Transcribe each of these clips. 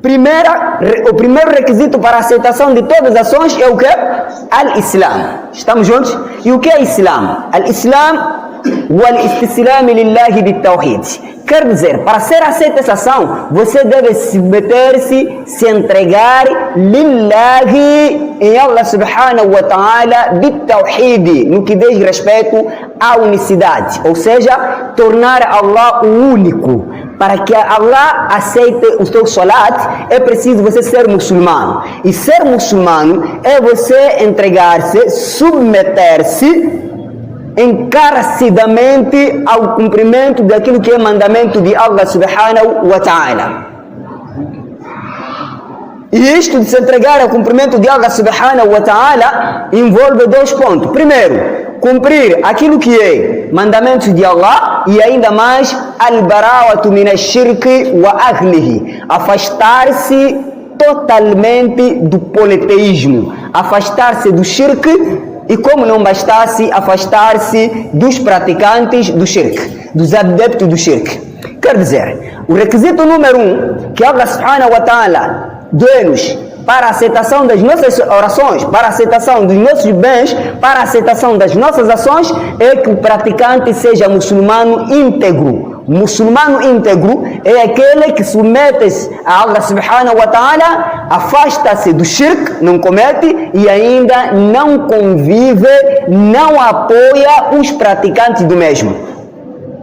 O primeiro requisito para a aceitação de todas as ações é o que? Al-Islam. Estamos juntos? E o que é Islam? Al-Islam wal-istislam lillahi bit-tawhid. Quer dizer, para ser aceita essa ação, você deve submeter-se, se entregar lillahi em Allah subhanahu wa ta'ala bit-tawhid, no que diz respeito à unicidade, ou seja, tornar Allah o único. Para que Allah aceite o seu salat, é preciso você ser muçulmano. E ser muçulmano é você entregar-se, submeter-se encarecidamente ao cumprimento daquilo que é mandamento de Allah subhanahu wa ta'ala. E isto de se entregar ao cumprimento de Allah subhanahu wa ta'ala envolve dois pontos. Primeiro, cumprir aquilo que é mandamentos de Allah, e ainda mais al-bara'atu min ash-shirk wa ahlihi, afastar-se totalmente do politeísmo, afastar-se do shirk, e como não bastasse, afastar-se dos praticantes do shirk, dos adeptos do shirk. Quer dizer, o requisito número 1 que Allah subhanahu wa ta'ala deu-nos para a aceitação das nossas orações, para a aceitação dos nossos bens, para a aceitação das nossas ações, é que o praticante seja muçulmano íntegro. Muçulmano íntegro é aquele que submete-se a Allah subhanahu wa ta'ala, afasta-se do shirk, não comete, e ainda não convive, não apoia os praticantes do mesmo.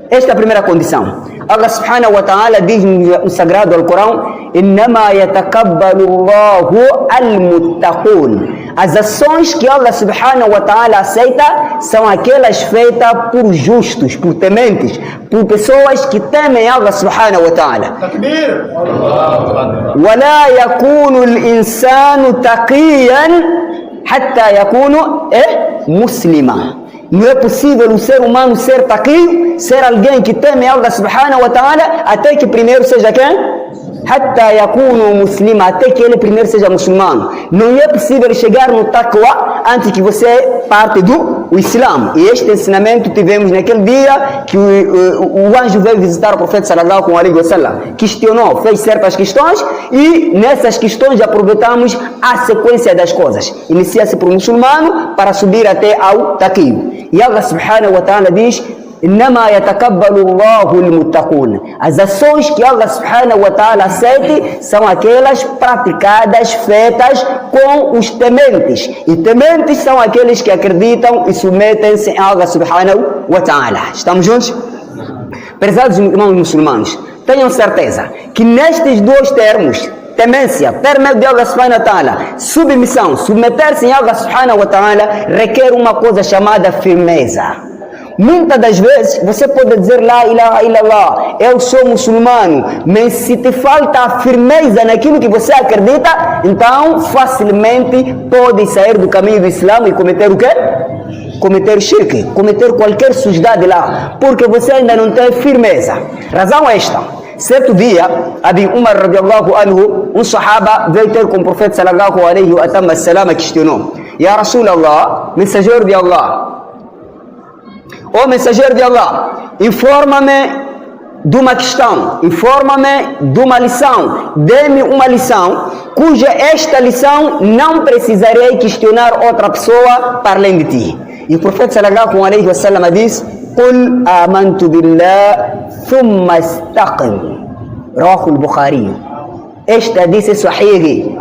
Esta é a primeira condição. Allah subhanahu wa ta'ala diz no sagrado Alcorão: "Innama yatakabbalu Allahu al-muttaqun". As ações que Allah subhanahu wa ta'ala aceita são aquelas feitas por justos, por tementes, por pessoas que temem Allah subhanahu wa ta'ala. Takbir! وَلَا يَكُونُ الْإِنسَانُ تَقِيًّا حَتَّى يَكُونُ مُسْلِمًا. Não é possível o ser humano ser taqi, ser alguém que teme Allah subhanahu wa ta'ala, até que primeiro seja quem? Hatta yakunu muslima, até que ele primeiro seja muçulmano. Não é possível chegar no taqwa antes que você parte do Islã. E este ensinamento tivemos naquele dia que o anjo veio visitar o profeta sallallahu alaihi wasallam, questionou, fez certas questões, e nessas questões aproveitamos a sequência das coisas. Inicia-se por muçulmano para subir até ao taqi. E Allah subhanahu wa ta'ala diz: "Innama yatakabbalu Allahu al-muttaqun". As ações que Allah subhanahu wa ta'ala aceita são aquelas praticadas, feitas com os tementes. E tementes são aqueles que acreditam e submetem-se a Allah subhanahu wa ta'ala. Estamos juntos? Prezados irmãos muçulmanos, tenham certeza que nestes dois termos, temência, ter medo de Allah subhanahu wa ta'ala, submissão, submeter-se a Allah subhanahu wa ta'ala, requer uma coisa chamada firmeza. Muitas das vezes você pode dizer La ilaha illallah, eu sou muçulmano, mas se te falta a firmeza naquilo que você acredita, então facilmente pode sair do caminho do Islã e cometer o quê? Cometer shirk, cometer qualquer sujidade lá, porque você ainda não tem firmeza. Razão esta: certo dia, Abi Umar radiallahu anhu, um sahaba, veio ter com o profeta sallallahu alaihi wa sallam, questionou: Ya Rasulallah, mensageiro de Allah, ó mensageiro de Allah, informa-me de uma questão, informa-me de uma lição, dê-me uma lição cuja esta lição não precisarei questionar outra pessoa para além de ti. E o profeta sallallahu alaihi wa sallam diz: "Qul amantu billah thumma istaqim". Rawahu al-Bukhari. Esta disse Sahih.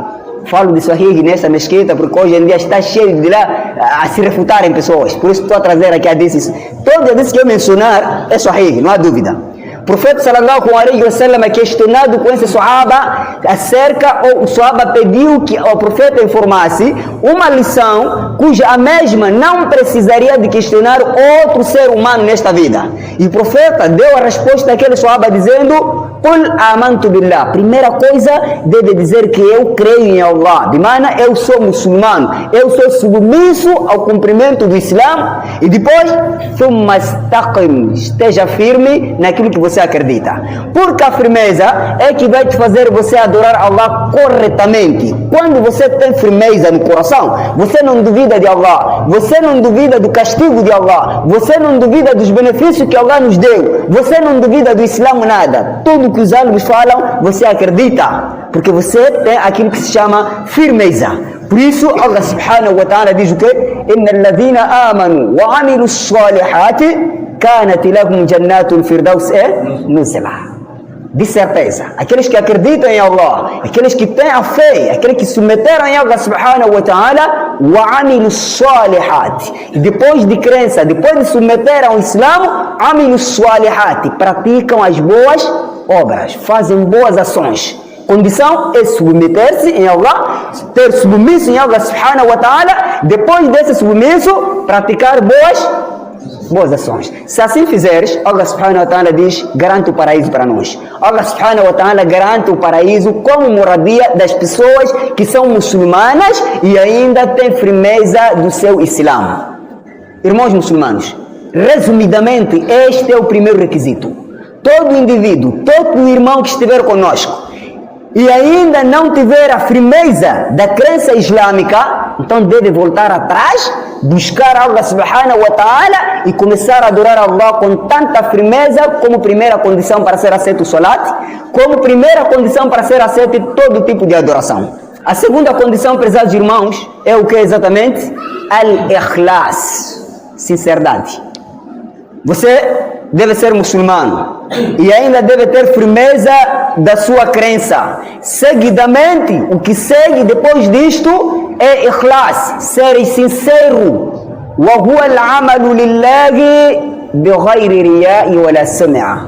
Falo de Sahih nessa mesquita porque hoje em dia está cheio de lá a se refutarem pessoas. Por isso estou a trazer aqui a desses. Todos esses que eu mencionar é Sahih, não há dúvida. O profeta sallallahu alaihi wa sallam é questionado com esse sahaba acerca, ou o sahaba pediu que o profeta informasse uma lição cuja a mesma não precisaria de questionar outro ser humano nesta vida. E o profeta deu a resposta àquele sahaba dizendo: "Qul amantu billah". Primeira coisa, deve dizer que eu creio em Allah. De maneira, eu sou muçulmano, eu sou submisso ao cumprimento do Islã. E depois, thumma istaqim, esteja firme naquilo que você acredita. Porque a firmeza é que vai te fazer você adorar Allah corretamente. Quando você tem firmeza no coração, você não duvida de Allah, você não duvida do castigo de Allah, você não duvida dos benefícios que Allah nos deu, você não duvida do Islã nada. Tudo que os árabes falam, você acredita. porque você tem aquilo que se chama firmeza. Por isso, Allah subhanahu wa ta'ala diz o quê? Inna alladhina amanu wa amilu salihati kanat lahum jannatul firdaus nuzula. De certeza, aqueles que acreditam em Allah, aqueles que têm a fé, aqueles que submeteram em Allah subhanahu wa ta'ala, wa amilu salihati. E depois de crença, depois de submeter ao Islã, amilu salihati, praticam as boas obras, fazem boas ações. Condição é submeter-se em Allah, ter submisso em Allah subhanahu wa ta'ala, depois desse submisso, praticar boas ações. Se assim fizeres, Allah subhanahu wa ta'ala diz, garante o paraíso para nós. Allah subhanahu wa ta'ala garante o paraíso como moradia das pessoas que são muçulmanas e ainda têm firmeza do seu Islã. Irmãos muçulmanos, resumidamente, este é o primeiro requisito. Todo indivíduo, todo irmão que estiver conosco e ainda não tiver a firmeza da crença islâmica, então deve voltar atrás, buscar Allah subhanahu wa ta'ala e começar a adorar Allah com tanta firmeza como primeira condição para ser aceito o salat, como primeira condição para ser aceito todo tipo de adoração. A segunda condição, prezados irmãos, é o que exatamente? Al-Ikhlas, sinceridade. Você deve ser muçulmano e ainda deve ter firmeza da sua crença. Seguidamente, o que segue depois disto é ikhlas, ser sincero. Wa huwa al-amalu lillahi bighayri riya'i wala sum'a.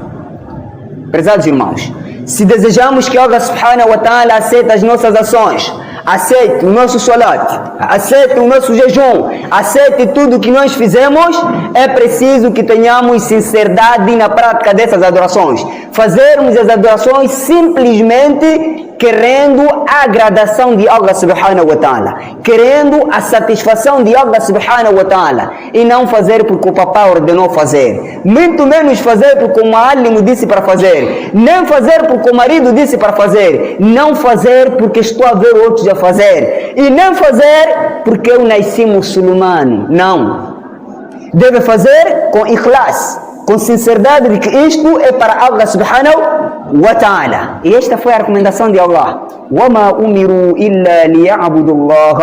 Prezados irmãos, se desejamos que Allah subhanahu wa ta'ala aceite as nossas ações, aceite o nosso salat, aceite o nosso jejum, aceite tudo que nós fizemos, é preciso que tenhamos sinceridade na prática dessas adorações. Fazermos as adorações simplesmente querendo a agradação de Allah subhanahu wa ta'ala, querendo a satisfação de Allah subhanahu wa ta'ala, e não fazer porque o papai ordenou fazer, muito menos fazer porque o muallim disse para fazer, nem fazer porque o marido disse para fazer, não fazer porque estou a ver outros a fazer, e nem fazer porque eu nasci muçulmano. Não, deve fazer com ikhlas, com sinceridade de que isto é para Allah subhanahu wa ta'ala. E esta foi a recomendação de Allah. وَمَا أُمِرُوا إِلَّا لِيَعْبُدُوا اللَّهَ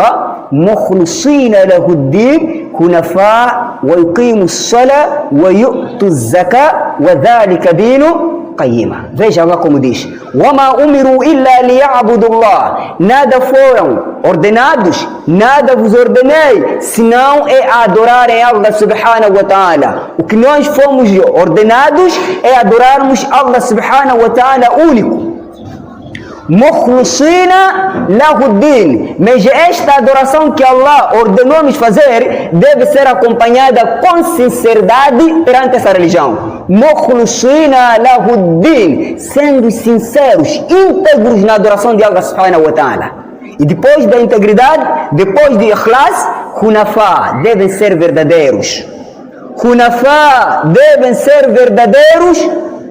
مُخْلِصِينَ لَهُ الدِّينَ حُنَفَاءَ وَيُقِيمُوا الصَّلَاةَ وَيُؤْتُوا الزَّكَاةَ وَذَلِكَ دِينُ qayyima. Veja Allah como diz: وَمَا أُمِرُوا إِلَّا لِيَعْبُدُوا اللَّهَ. Nada foram ordenados, nada vos ordenei, senão é adorarem Allah subhanahu wa ta'ala. O que nós fomos ordenados é adorarmos Allah subhanahu wa ta'ala único. Mukhlisina lahuddin. Mas esta adoração que Allah ordenou-nos fazer deve ser acompanhada com sinceridade perante essa religião. Mukhlisina lahuddin, sendo sinceros, íntegros na adoração de Allah subhanahu wa ta'ala. E depois da integridade, depois de ikhlas, hunafa, devem ser verdadeiros. Hunafa, devem ser verdadeiros.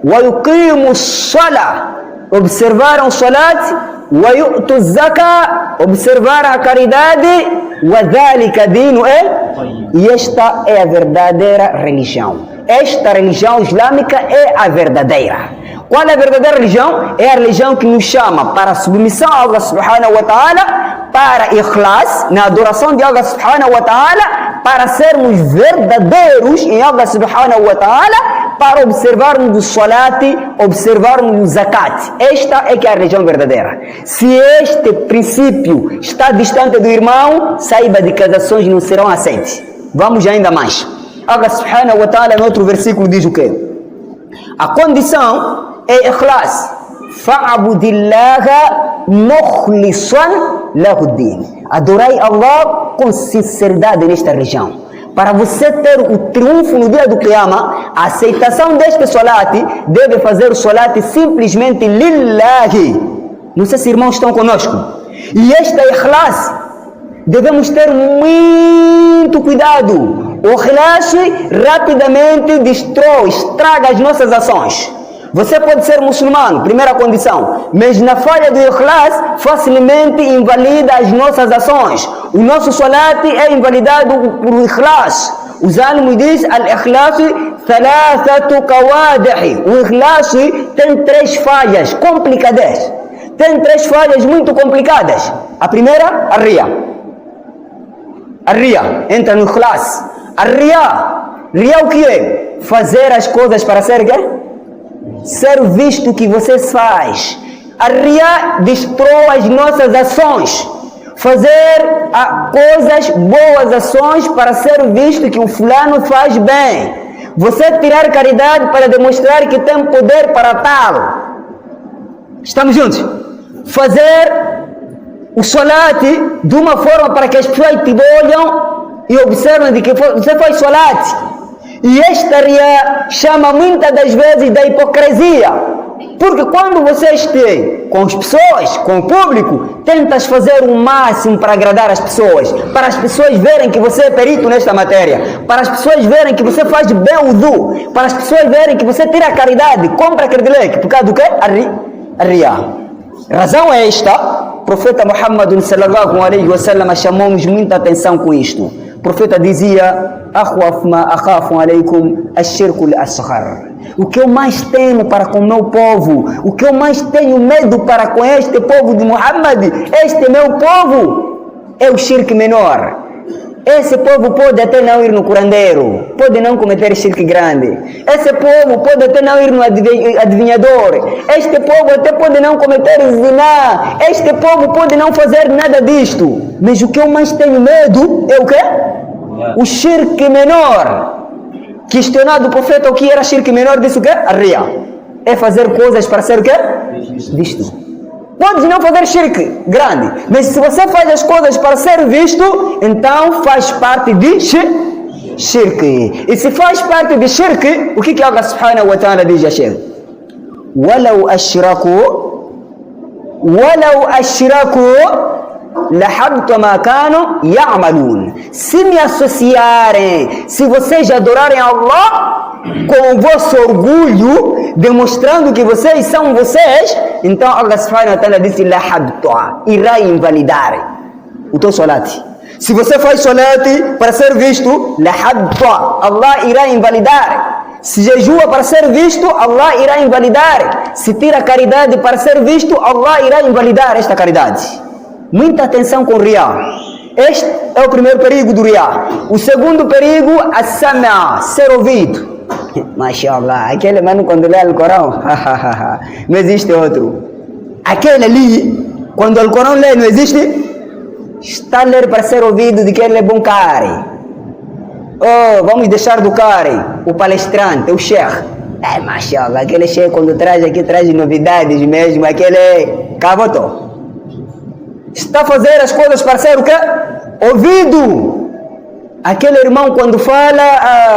Wa yuqimu as-salah, observaram o salat, wa yu'tu zaka, observaram a caridade, wa dhalika dinu e esta é a verdadeira religião. Esta religião islâmica é a verdadeira. Qual é a verdadeira religião? É a religião que nos chama para a submissão a Allah subhanahu wa ta'ala, para ikhlas, na adoração de Allah subhanahu wa ta'ala, para sermos verdadeiros em Allah subhanahu wa ta'ala, para observarmos o salat, observarmos o zakat. Esta é que é a religião verdadeira. Se este princípio está distante do irmão, saiba de que as ações não serão aceitas. Vamos ainda mais. Allah subhanahu wa ta'ala, no outro versículo, diz o quê? A condição é ikhlas. Fa'abudillaha mukhlisan lahuddin. Adorai Allah com sinceridade nesta religião. Para você ter o triunfo no dia do Qiyamah, a aceitação deste salat, deve fazer o salat simplesmente lillahi. Não sei se irmãos estão conosco. E esta ikhlas, devemos ter muito cuidado. O ikhlas rapidamente destrói, estraga as nossas ações. Você pode ser muçulmano, primeira condição, mas na falha do ikhlas facilmente invalida as nossas ações. O nosso salat é invalidado por ikhlas. Os ânimos dizem: al-ikhlas thalathatu qawadih. O ikhlas tem 3 falhas complicadas. tem 3 falhas muito complicadas. A primeira, a ria. A ria entra no ikhlas. A ria o que é? Fazer as coisas para ser quê? Ser visto que você faz. A ria destrói as nossas ações. Fazer coisas, boas ações para ser visto que o fulano faz bem. Você tirar caridade para demonstrar que tem poder para tal. Estamos juntos? Fazer o salat de uma forma para que as pessoas te olham e observam de que você faz salat. E esta ria chama muitas das vezes da hipocrisia. Porque quando você esteja com as pessoas, com o público, tentas fazer o máximo para agradar as pessoas, para as pessoas verem que você é perito nesta matéria, para as pessoas verem que você faz bem o wudu, para as pessoas verem que você tira a caridade, compra aquele leque, por causa do quê? A ria. Razão é esta, o profeta Muhammad sallallahu alaihi wasallam chamou-nos muita atenção com isto. O profeta dizia: "Akhwaf ma akhafu alaykum ash-shirku al-asghar." O que eu mais temo para com o meu povo, o que eu mais tenho medo para com este povo de Muhammad, este meu povo, é o shirk menor. Esse povo pode até não ir no curandeiro, pode não cometer shirk grande. Esse povo pode até não ir no adivinhador. Este povo até pode não cometer ziná. Este povo pode não fazer nada disto. Mas o que eu mais tenho medo é o quê? O shirk menor. Questionado o profeta o que era shirk menor, disse o quê? A ria. É fazer coisas para ser o quê? Visto. Podes não fazer shirk grande, mas se você faz as coisas para ser visto, então faz parte de shirk. E se faz parte de shirk, o que Allah subhanahu wa ta'ala diz a shirk? وَلَوْ أَشْرَكُوا لَحَبْطَ مَا كَانُوا يَعْمَلُونَ. Se me associarem, se vocês adorarem Allah com o vosso orgulho, demonstrando que vocês são vocês, então Allah subhanahu wa ta'ala disse: لَحَبْطَ, irá invalidar o teu salat. Se você faz salat para ser visto, لَحَبْطَ, Allah irá invalidar. Se jejua para ser visto, Allah irá invalidar. Se tira caridade para ser visto, Allah irá invalidar esta caridade. Muita atenção com o ria. Este é o primeiro perigo do ria. O segundo perigo, a sam'a, ser ouvido. Mashallah, aquele mano quando lê o Corão, não existe outro. Aquele ali, quando o Corão lê, não existe. Está a ler para ser ouvido de que ele é bom cara. Oh, vamos deixar do cara, o palestrante, o sheikh. Mashallah, aquele sheikh quando traz aqui, traz novidades mesmo, aquele cavoto. Está a fazer as coisas para ser o quê? Ouvido. Aquele irmão quando fala,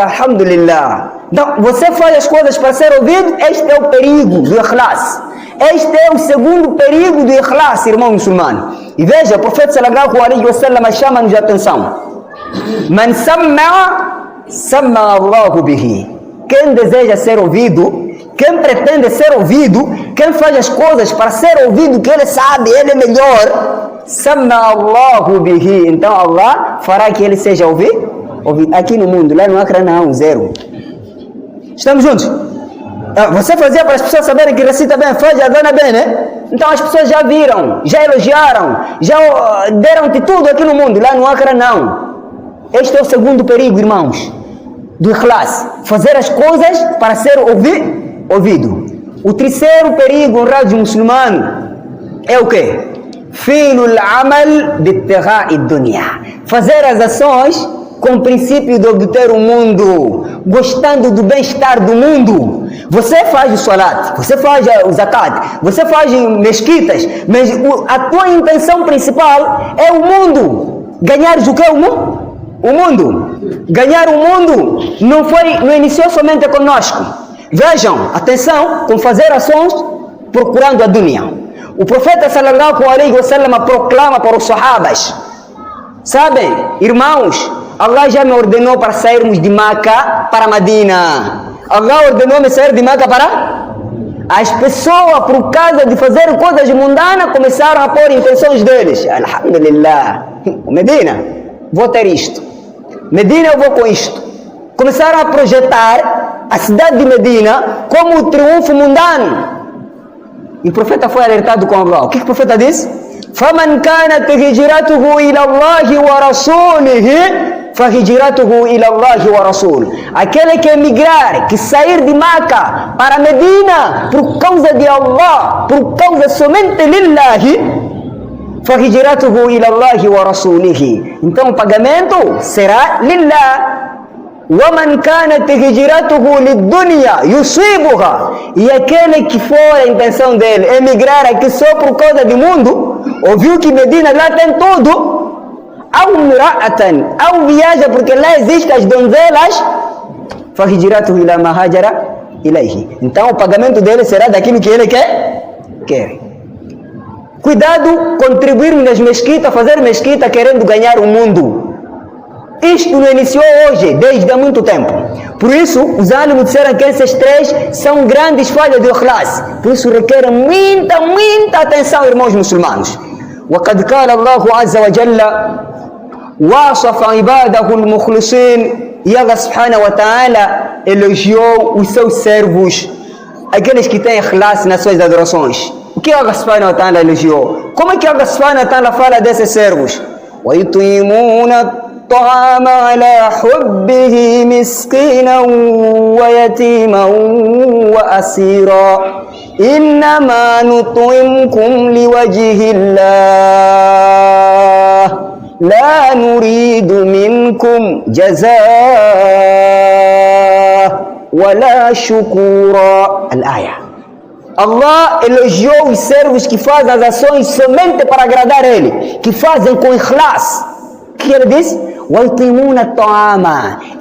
alhamdulillah. Então, você faz as coisas para ser ouvido, este é o perigo do ikhlas. Este é o segundo perigo do ikhlas, irmão muçulmano. E veja, o profeta sallallahu alaihi wasallam chama-nos de atenção. Man samma Allahu bihi. Quem deseja ser ouvido, quem pretende ser ouvido, quem faz as coisas para ser ouvido, que ele sabe, ele é melhor, samma Allahu bihi, então Allah fará que ele seja ouvido aqui no mundo. Lá no Acre não, zero. Estamos juntos? Você fazia para as pessoas saberem que recita bem, faz a dona bem, né? Então as pessoas já viram, já elogiaram, já deram-te tudo aqui no mundo. Lá no Acre não. Este é o segundo perigo, irmãos, do ikhlas, fazer as coisas para ser ouvido. O terceiro perigo, honrado muçulmano, é o quê? Filul amal bittigha'i dunya. Fazer as ações com o princípio de obter o mundo, gostando do bem-estar do mundo. Você faz o salat, você faz o zakat, você faz mesquitas, mas a tua intenção principal é o mundo. Ganhares o que é o mundo? O mundo. Ganhar o mundo não iniciou somente conosco. Vejam, atenção com fazer ações procurando a dunya. O profeta sallallahu alaihi wasallam proclama para os sahabas: sabem, irmãos, Allah já me ordenou para sairmos de Maca para Medina. Allah ordenou-me sair de Maca para... As pessoas, por causa de fazer coisas mundanas, começaram a pôr intenções deles. Alhamdulillah, Medina, vou ter isto. Medina, eu vou com isto. Começaram a projetar a cidade de Medina como o triunfo mundano. E o profeta foi alertado com Allah. O que o profeta disse? فَمَنْ كَانَتْ هِجْرَتُهُ إِلَى اللَّهِ وَرَسُولِهِ فَهِجْرَتُهُ إِلَى اللَّهِ وَرَسُولِهِ. Aquele que emigrar, que sair de Maca para Medina por causa de Allah, por causa somente lillahi, فَهِجْرَتُهُ إِلَى اللَّهِ وَرَسُولِهِ. Então o pagamento será lillah. وَمَنْ كَانَتْ هِجْرَتُهُ لِلدُّنْيَا يُصِيبُهَا. E aquele que for a intenção dele emigrar aqui só por causa do mundo, ouviu que Medina lá tem tudo, أَوْ مُرَأَةً, ou viaja porque lá existem as donzelas, فَهِجْرَتُهُ إِلَى مَا هَاجَرَ إِلَيْهِ. Então o pagamento dele será daquilo que ele quer. Cuidado, contribuir nas mesquitas, fazer mesquita querendo ganhar o mundo. Isto não iniciou hoje, desde há muito tempo. Por isso, os ánimos disseram que esses três são grandes falhas de ikhlas. Por isso requer muita atenção, irmãos muçulmanos. وقد قال الله عز وجل وصف عباده المخلصين. E Allah subhanahu wa ta'ala elogiou os seus servos, aqueles que têm ikhlas nas suas adorações. O que Allah subhanahu wa ta'ala elogiou? Como é que Allah subhanahu wa ta'ala fala desses servos? وَيُطْعِمُونَ الطعام على حبه مسكينا ويتيما وأسيرا إنما نطعمكم لوجه الله لا نريد منكم جزاء ولا شكورا. الآية. Allah elogiou os servos que fazem as ações somente para agradar Ele, que fazem com ikhlas. O que ele diz? وَيُطْعِمُونَ الطَّعَامَ.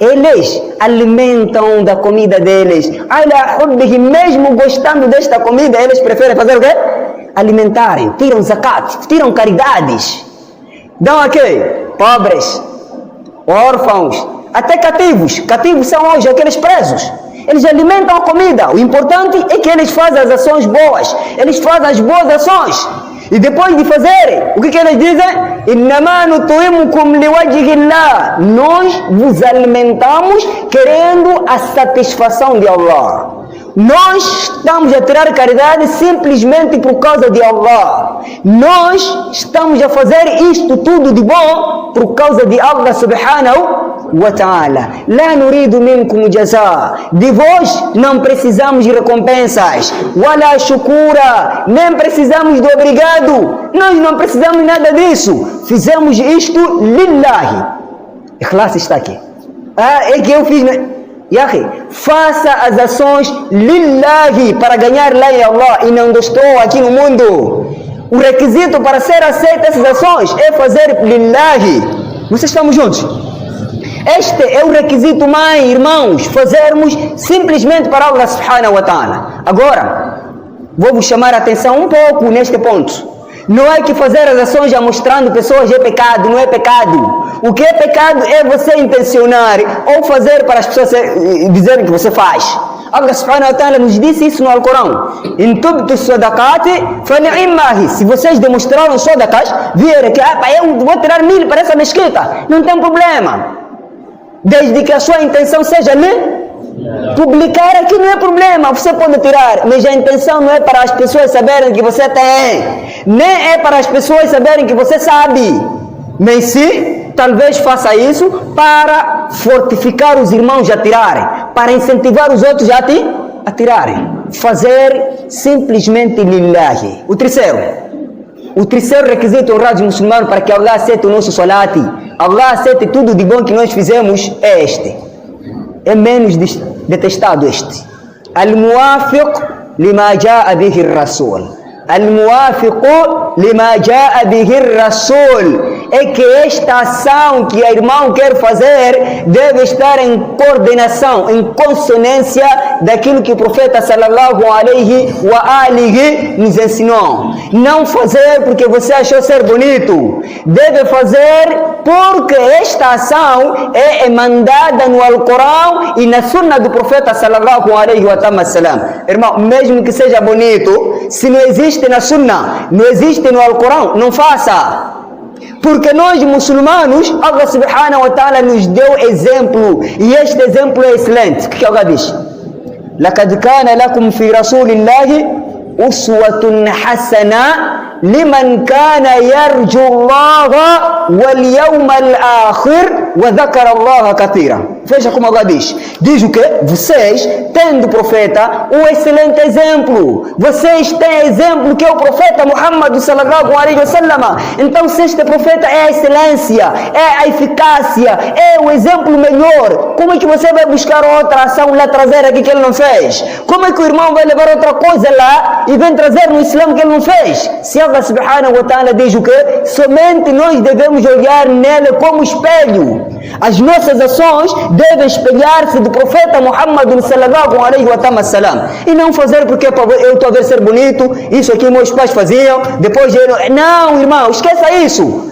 Eles alimentam da comida deles. عَلَى حُبِّهِ. Mesmo gostando desta comida, eles preferem fazer o quê? Alimentarem. Tiram zakat, tiram caridades. Dão a quê? Pobres, órfãos, até cativos. Cativos são hoje aqueles presos. Eles alimentam a comida. O importante é que eles fazem as ações boas. Eles fazem as boas ações. E depois de fazerem, o que eles dizem? إِنَّمَا نُطْعِمُكُمْ لِوَجْهِ اللَّهِ. Nós vos alimentamos querendo a satisfação de Allah. Nós estamos a tirar caridade simplesmente por causa de Allah. Nós estamos a fazer isto tudo de bom por causa de Allah subhanahu wa ta'ala. La nuridu minkum jaza. De vós não precisamos de recompensas. Wala shukura. Nem precisamos de obrigado. Nós não precisamos nada disso. Fizemos isto lillahi. Ikhlas está aqui. É que eu fiz... Yahi, faça as ações lillahi, para ganhar lá em Allah, e não estou aqui no mundo. O requisito para ser aceito essas ações é fazer lillahi. Vocês estamos juntos? Este é o requisito, mãe, irmãos, fazermos simplesmente para Allah subhanahu wa ta'ala. Agora, vou vos chamar a atenção um pouco neste ponto. Não é que fazer as ações já mostrando pessoas é pecado, não é pecado. O que é pecado é você intencionar ou fazer para as pessoas dizerem que você faz. Allah subhanahu wa ta'ala nos disse isso no Alcorão. In tubtu sadaqati fani'immahi. Se vocês demonstraram sadaqas, viram que eu vou tirar 1000 para essa mesquita, não tem problema. Desde que a sua intenção seja publicar, aqui não é problema, você pode tirar, mas a intenção não é para as pessoas saberem que você tem, nem é para as pessoas saberem que você sabe, mas sim, talvez faça isso para fortificar os irmãos a tirarem, para incentivar os outros a tirarem, fazer simplesmente lillahi. O terceiro requisito honrado muçulmano para que Allah aceite o nosso salat, Allah aceite tudo de bom que nós fizemos, é este. É menos detestado este. Al-muwafiq lima jaa bihi ar-rasul. Al-muwafiq lima jaa bihi ar-rasul. É que esta ação que o irmão quer fazer deve estar em coordenação, em consonância daquilo que o profeta sallallahu alaihi wa alihi nos ensinou. Não fazer porque você achou ser bonito. Deve fazer porque esta ação é mandada no Alcorão e na sunna do profeta sallallahu alaihi wa sallam. Irmão, mesmo que seja bonito, se não existe na sunna, não existe no Alcorão, não faça. Porque nós muçulmanos, Allah subhanahu wa ta'ala nos deu exemplo, e este exemplo é excelente. O que Allah diz? لَقَدْ كَانَ لَكُمْ فِي رَسُولِ اللَّهِ uswatun hasana liman kana yarju Allah wal yawmal akhir wa dhakara Allah kathira. Veja como Allah diz o que? Vocês têm do profeta um excelente exemplo. Vocês têm exemplo que é o profeta Muhammad sallallahu alaihi wasallam. Então se este profeta é a excelência, é a eficácia, é o exemplo melhor, como é que você vai buscar outra ação lá trazer aqui que ele não fez? Como é que o irmão vai levar outra coisa lá e vem trazer no Islã que ele não fez? Se Allah subhanahu wa ta'ala diz o que? Somente nós devemos olhar nele como espelho. As nossas ações devem espelhar-se do profeta Muhammad sallallahu alaihi wa sallam. E não fazer porque eu estou a ver ser bonito, isso aqui meus pais faziam, depois eu... Não, irmão, esqueça isso.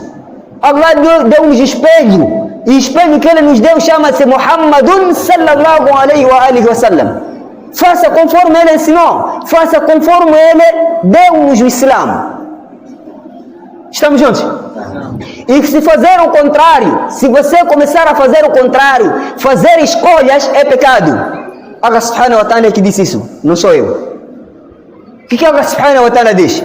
Allah deu-nos espelho. E o espelho que ele nos deu chama-se Muhammadun sallallahu alaihi wa sallam. Faça conforme ele ensinou. Faça conforme ele deu-nos o Islã. Estamos juntos? E se fazer o contrário, se você começar a fazer o contrário, fazer escolhas é pecado. Allah subhanahu wa ta'ala que disse isso, não sou eu. O que Allah subhanahu wa ta'ala diz?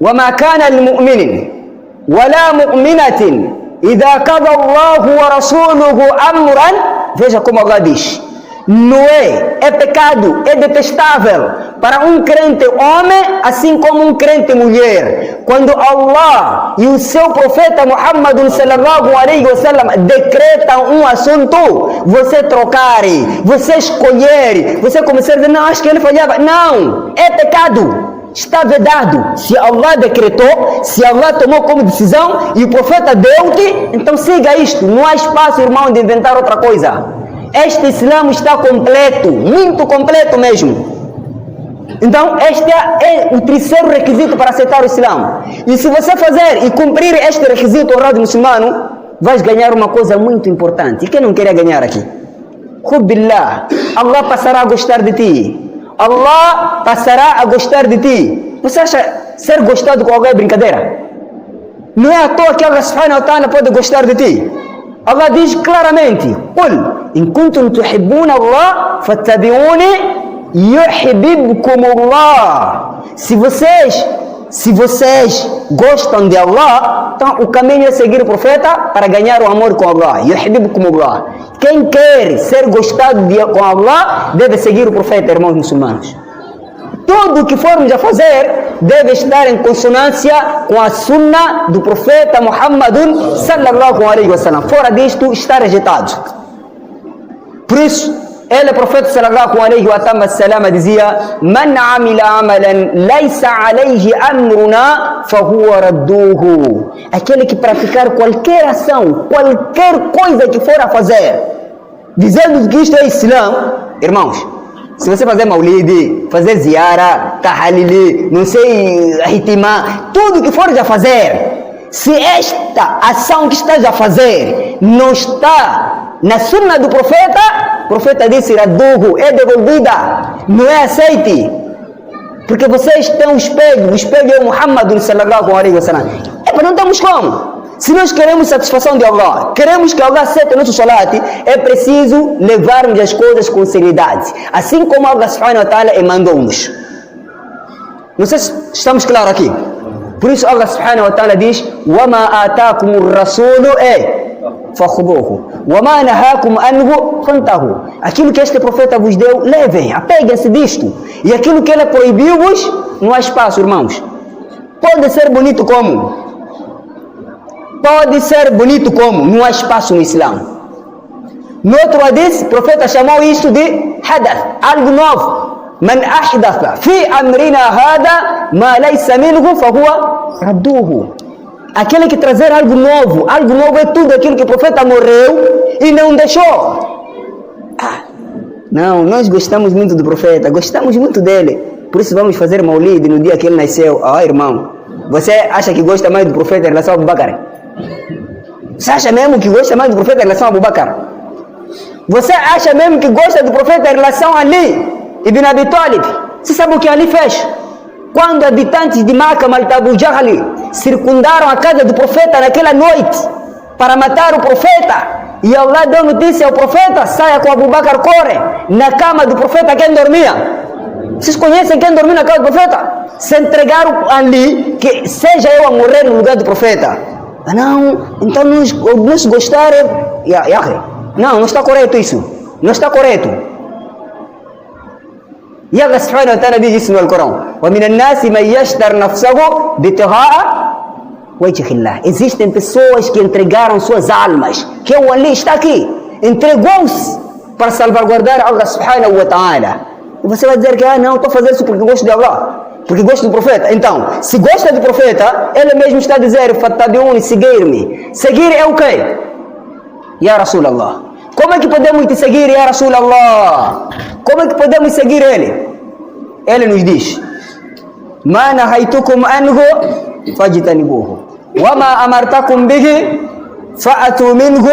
وَمَا كَانَ لِمُؤْمِنٍ وَلَا مُؤْمِنَةٍ إِذَا قَضَى اللَّهُ وَرَسُولُهُ أَمْرًا. Veja como Allah diz. Não é pecado, é detestável para um crente homem, assim como um crente mulher. Quando Allah e o seu profeta Muhammad sallallahu alaihi wasallam decretam um assunto, você trocar, você escolher, você começar a dizer, não, acho que ele falhava. Não, é pecado. Está vedado. Se Allah decretou, se Allah tomou como decisão e o profeta deu-te, então siga isto. Não há espaço, irmão, de inventar outra coisa. Este Islã está completo, muito completo mesmo. Então, este é o terceiro requisito para aceitar o Islã. E se você fazer e cumprir este requisito honrado muçulmano, vais ganhar uma coisa muito importante. E quem não queria ganhar aqui? Hubbillah. Allah passará a gostar de ti. Allah passará a gostar de ti. Você acha ser gostado com alguém é brincadeira? Não é à toa que Allah subhanahu wa ta'ala pode gostar de ti. Allah diz claramente: Qul in kuntum tuhibbuna Allah fattabi'uni yuhibbukum Allah. Se vocês gostam de Allah, então o caminho é seguir o profeta para ganhar o amor com Allah. Yuhibbukum Allah. Quem quer ser gostado com Allah deve seguir o profeta, irmãos muçulmanos. Tudo o que formos a fazer deve estar em consonância com a sunna do profeta Muhammadun sallallahu alaihi wasallam. Fora disto, está rejeitado. Por isso, ele, profeta sallallahu alaihi wasallam, dizia: Man amila amalan laysa alayhi amruna fahuwa radduhu. Aquele que praticar qualquer ação, qualquer coisa que for a fazer, dizendo que isto é Islã, irmãos, se você fazer maulid, fazer ziara, tahalili, não sei, hitimá, tudo que for a fazer, se esta ação que estás a fazer não está na sunna do profeta, o profeta disse, radduhu, é devolvida, não é aceite. Porque vocês têm um espelho, o espelho é o Muhammad sallallahu alaihi wasallam. Não temos como. Se nós queremos satisfação de Allah, queremos que Allah aceite o nosso salat, é preciso levarmos as coisas com seriedade. Assim como Allah subhanahu wa ta'ala mandou-nos. Não sei se estamos claros aqui. Por isso Allah subhanahu wa ta'ala diz: وَمَا آتَاكُمُ الرَّسُولُ فَخُذُوهُ وَمَا نَهَاكُمْ أَنْهُ فَانْتَهُوا. Aquilo que este profeta vos deu, levem, apeguem-se disto. E aquilo que ele proibiu-vos, não há espaço, irmãos. Pode ser bonito como? Pode ser bonito como? Não há espaço no Islã. No outro hadith, o profeta chamou isto de hadath, algo novo. Man ahdatha fi amrina hada ma laysa minhu fahuwa radduhu. Aquele que trazer algo novo é tudo aquilo que o profeta morreu e não deixou. Não, nós gostamos muito do profeta, gostamos muito dele. Por isso vamos fazer maulid no dia que ele nasceu. Irmão, você acha que gosta mais do profeta em relação a Abu Bakr? Você acha mesmo que gosta mais do profeta em relação a Abu Bakr? Você acha mesmo que gosta do profeta em relação a Ali ibn Abi Talib? Você sabe o que Ali fez? Quando habitantes de Makkah, Abu Jahl, circundaram a casa do profeta naquela noite para matar o profeta, e Allah deu notícia ao profeta: saia com Abu Bakr, corre. Na cama do profeta quem dormia? Vocês conhecem quem dormiu na casa do profeta? Se entregaram ali, que seja eu a morrer no lugar do profeta. Não, então nós gostar não está correto isso. Não está correto. E Allah subhanahu wa ta'ala diz isso no Alcorão. وَمِنَ النَّاسِ مَنْ يَشْتَرْ نَفْسَهُ بِتِغَاءَ وَجْهِ اللَّهِ. Existem pessoas que entregaram suas almas. Que o Ali está aqui. Entregou-se para salvaguardar Allah subhanahu wa ta'ala. E você vai dizer que não, estou fazendo isso porque gosto de Allah, porque gosto do profeta. Então, se gosta do profeta, ele mesmo está a dizer fattabi'uni, seguir-me. Seguir é o quê? Ya Rasulallah. Como é que podemos te seguir, Ya Rasulallah? Como é que podemos seguir ele? Ele nos diz: ma nahaitukum anhu fajtanibuhu wa ma amartakum bihi fa'atu minhu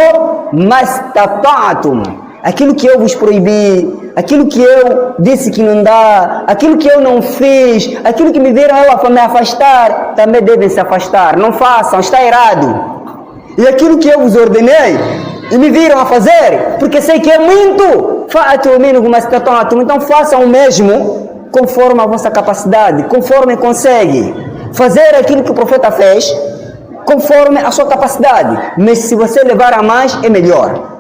mastata'tum. Aquilo que eu vos proibi, aquilo que eu disse que não dá, aquilo que eu não fiz, aquilo que me viram eu a me afastar, também devem se afastar. Não façam, está errado. E aquilo que eu vos ordenei e me viram a fazer, porque sei que é muito, então façam o mesmo conforme a vossa capacidade, conforme consegue fazer aquilo que o profeta fez, conforme a sua capacidade. Mas se você levar a mais, é melhor.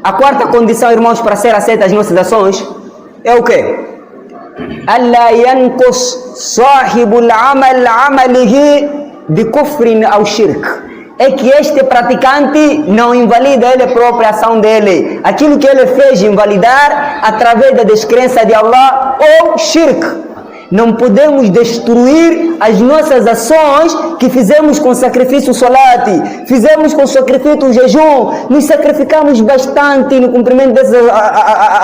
A quarta condição, irmãos, para ser aceitas as nossas ações é o quê? ألا ينقص صاحب العمل عمله بكفر أو شرك. É que este praticante não invalida ele própria ação dele. Aquilo que ele fez invalidar através da descrença de Allah ou shirk. Não podemos destruir as nossas ações que fizemos com sacrifício solate, fizemos com sacrifício jejum, nos sacrificamos bastante no cumprimento dessas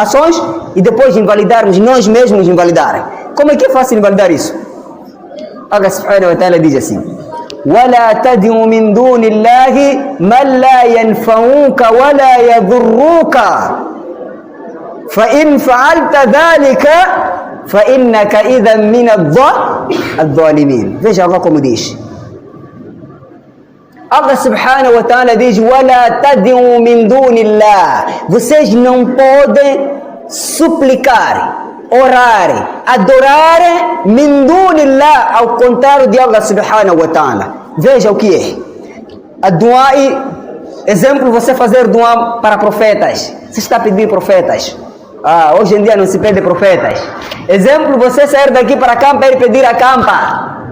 ações e depois invalidarmos, nós mesmos invalidar. Como é que é fácil invalidar isso? Allah subhanahu wa ta'ala diz assim: وَلَا تَدْعُ مِنْ دُونِ اللَّهِ مَنْ لَا يَنْفَعُكَ وَلَا يَضُرُّكَ فَإِنْ فَعَلْتَ ذَلِكَ فَإِنَّكَ إِذًا مِنَ الظَّالِمِينَ. Veja Allah como diz. Allah subhanahu wa ta'ala diz: وَلَا تَدْعُ مِنْ دُونِ اللَّهِ. Vocês não podem suplicar, orar, adorar min dunillah, ao contrário de Allah subhanahu wa ta'ala. Veja o que é a dua. Exemplo, você fazer dua para profetas. Você está pedindo profetas. Hoje em dia não se pede profetas. Exemplo, você sair daqui para a campa e pedir a campa.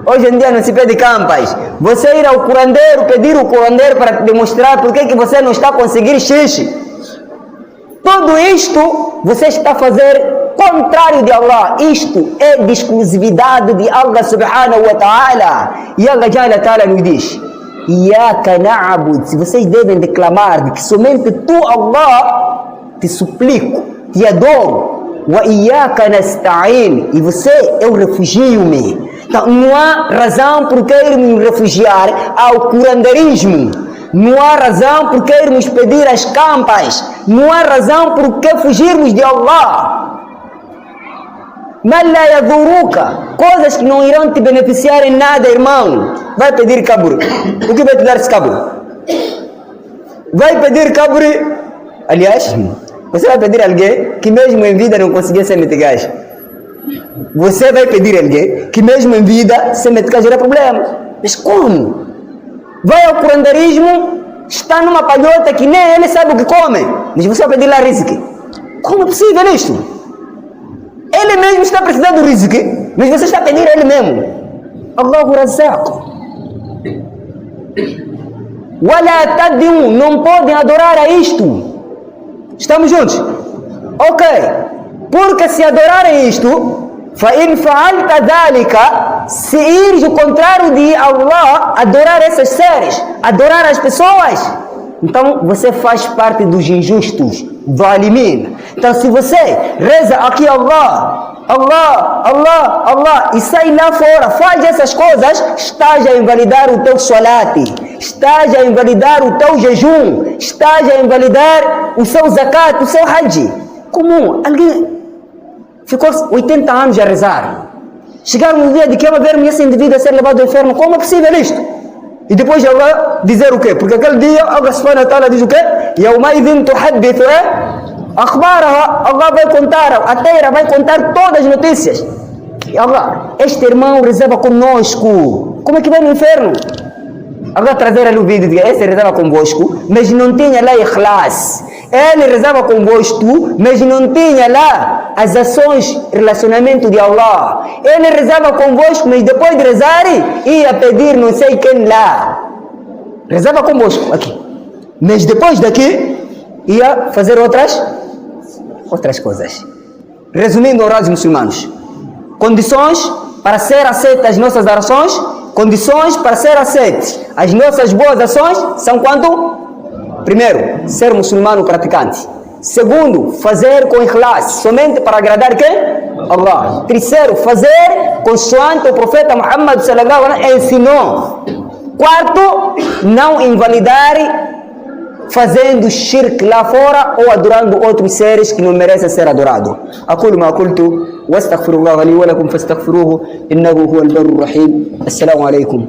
Hoje em dia não se pede campas. Você ir ao curandeiro, pedir o curandeiro para demonstrar por que você não está a conseguir xixi. Tudo isto você está a fazer contrário de Allah. Isto é de exclusividade de Allah subhanahu wa ta'ala. E Allah jalla ta'ala nos diz: Iyaka na'bud. Se vocês devem declamar de que somente tu, Allah, te suplico, te adoro. Wa iyaka nasta'in. E você, eu refugio-me. Então não há razão por que irmos refugiar ao curandeirismo. Não há razão por que irmos pedir as campas. Não há razão por que fugirmos de Allah. Coisas que não irão te beneficiar em nada, irmão. Vai pedir cabro. O que vai te dar esse cabro? Vai pedir cabro. Aliás, você vai pedir alguém que mesmo em vida não conseguia ser metigás. Você vai pedir alguém que mesmo em vida ser metigás era problema. Mas como? Vai ao curandeirismo, está numa palhota que nem ele sabe o que come, mas você vai pedir lá rizque. Como é possível isto? Ele mesmo está precisando do rizque, mas você está a pedir a ele mesmo. Allahu Razzaq. Wala tad'u, não podem adorar a isto. Estamos juntos? Ok. Porque se adorarem isto, فَإِنْ فَعَلْتَ ذَلِكَ, se ires o contrário de Allah, adorar esses seres, adorar as pessoas, então você faz parte dos injustos, do alimin. Então se você reza aqui Allah, Allah, Allah, Allah, e sai lá fora, faz essas coisas, estás a invalidar o teu salate, estás a invalidar o teu jejum, estás a invalidar o seu zakat, o seu hajj. Como alguém ficou 80 anos a rezar, chegaram no dia de que ver esse indivíduo a ser levado ao inferno. Como é possível isto? E depois Allah dizer o quê? Porque aquele dia Allah subhanahu wa ta'ala diz o quê? يَوْمَئِذٍ تُحَدِّثُ أَخْبَارَهَا. Allah vai contar, a terra vai contar todas as notícias. Allah, este irmão rezava conosco, como é que vai no inferno? Agora trazer ali o vídeo de esse rezava convosco, mas não tinha lá ikhlas. Ele rezava convosco, mas não tinha lá as ações, relacionamento de Allah. Ele rezava convosco, mas depois de rezar, ia pedir não sei quem lá. Rezava convosco aqui, mas depois daqui, ia fazer outras coisas. Resumindo, orados muçulmanos, condições para ser aceitas as nossas orações, condições para ser aceitas as nossas boas ações são quanto? Primeiro, ser muçulmano praticante. Segundo, fazer com ikhlas, somente para agradar quem? Allah. Terceiro, fazer consoante o profeta Muhammad sallallahu alaihi wasallam ensinou. Quarto, não invalidar fazendo shirk lá fora ou adorando outros seres que não merecem ser adorados. أقول ما قلت واستغفر الله لي ولكم فاستغفروه إنه هو البر الرحيم. السلام عليكم.